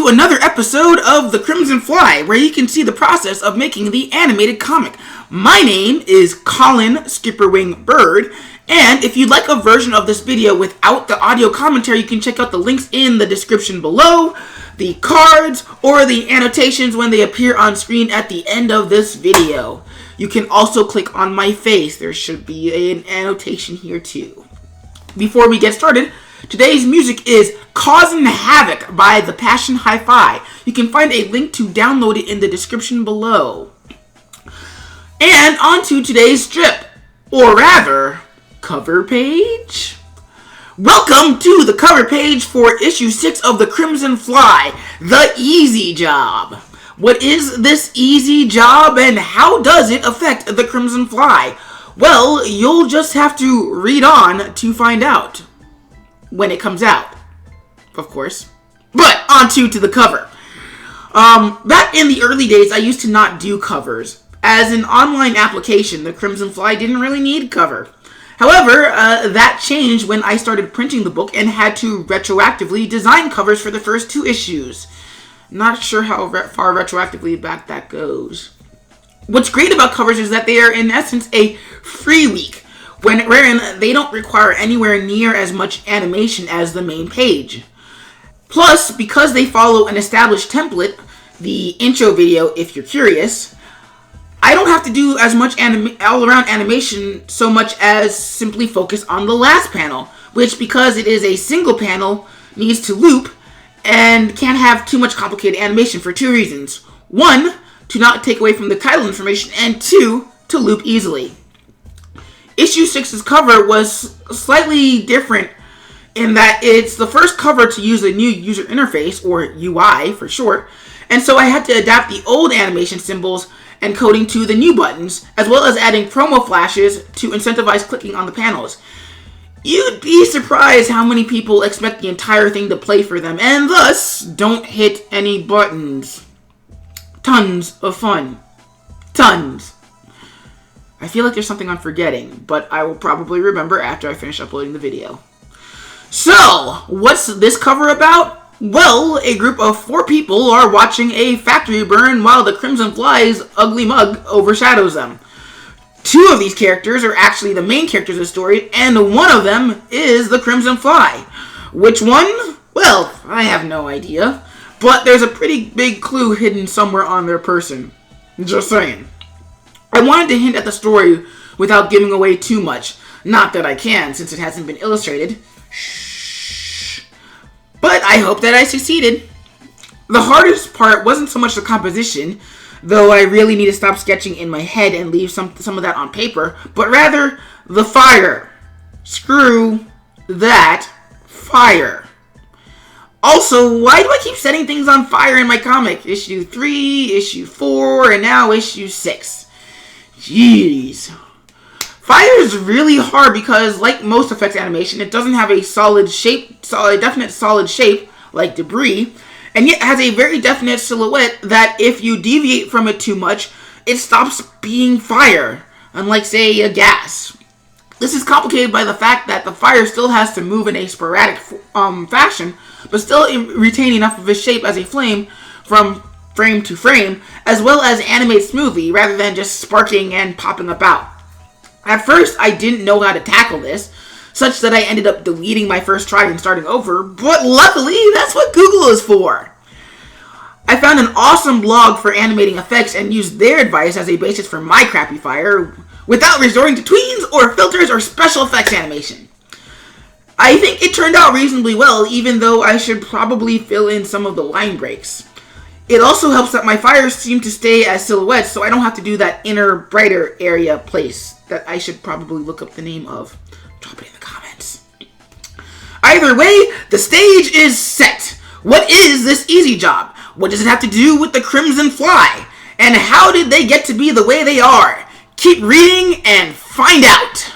to another episode of The Crimson Fly, where you can see the process of making the animated comic. My name is Causin, SkipperWing Bird, and if you'd like a version of this video without the audio commentary, you can check out the links in the description below, the cards, or the annotations when they appear on screen at the end of this video. You can also click on my face. There should be an annotation here too. Before we get started, today's music is Causin Havoc by The Passion HiFi. You can find a link to download it in the description below. And on to today's strip, or rather, cover page. Welcome to the cover page for issue 6 of The Crimson Fly, The Easy Job. What is this easy job and how does it affect The Crimson Fly? Well, you'll just have to read on to find out. When it comes out, of course. But on to the cover. Back in the early days, I used to not do covers. As an online application, The Crimson Fly didn't really need cover. However, that changed when I started printing the book and had to retroactively design covers for the first 2 issues. Not sure how far retroactively back that goes. What's great about covers is that they are, in essence, a free week, wherein they don't require anywhere near as much animation as the main page. Plus, because they follow an established template, the intro video if you're curious, I don't have to do as much all-around animation so much as simply focus on the last panel, which, because it is a single panel, needs to loop and can't have too much complicated animation for 2 reasons. 1, to not take away from the title information, and 2, to loop easily. Issue 6's cover was slightly different in that it's the first cover to use a new user interface, or UI for short, and so I had to adapt the old animation symbols and coding to the new buttons, as well as adding promo flashes to incentivize clicking on the panels. You'd be surprised how many people expect the entire thing to play for them, and thus don't hit any buttons. Tons of fun. Tons. I feel like there's something I'm forgetting, but I will probably remember after I finish uploading the video. So, what's this cover about? Well, a group of 4 people are watching a factory burn while the Crimson Fly's ugly mug overshadows them. 2 of these characters are actually the main characters of the story, and one of them is the Crimson Fly. Which one? Well, I have no idea, but there's a pretty big clue hidden somewhere on their person. Just saying. I wanted to hint at the story without giving away too much. Not that I can, since it hasn't been illustrated. Shh. But I hope that I succeeded. The hardest part wasn't so much the composition, though I really need to stop sketching in my head and leave some of that on paper, but rather the fire. Screw that fire. Also, why do I keep setting things on fire in my comic? Issue 3, issue 4, and now issue 6. Jeez. Fire is really hard because, like most effects animation, it doesn't have a definite solid shape, like debris, and yet has a very definite silhouette that if you deviate from it too much, it stops being fire, unlike, say, a gas. This is complicated by the fact that the fire still has to move in a sporadic fashion, but still retain enough of its shape as a flame from frame to frame, as well as animate smoothly, rather than just sparking and popping about. At first, I didn't know how to tackle this, such that I ended up deleting my first try and starting over, but luckily, that's what Google is for. I found an awesome blog for animating effects and used their advice as a basis for my crappy fire, without resorting to tweens or filters or special effects animation. I think it turned out reasonably well, even though I should probably fill in some of the line breaks. It also helps that my fires seem to stay as silhouettes, so I don't have to do that inner, brighter area place that I should probably look up the name of. Drop it in the comments. Either way, the stage is set. What is this easy job? What does it have to do with the Crimson Fly? And how did they get to be the way they are? Keep reading and find out.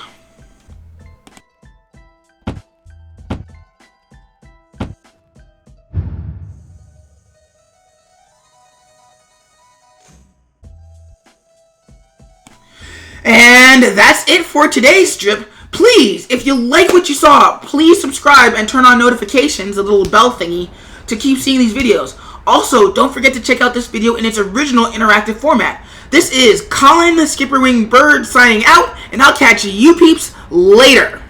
And that's it for today's strip. Please, if you like what you saw, please subscribe and turn on notifications, the little bell thingy, to keep seeing these videos. Also, don't forget to check out this video in its original interactive format. This is Causin the SkipperWing Bird signing out, and I'll catch you peeps later.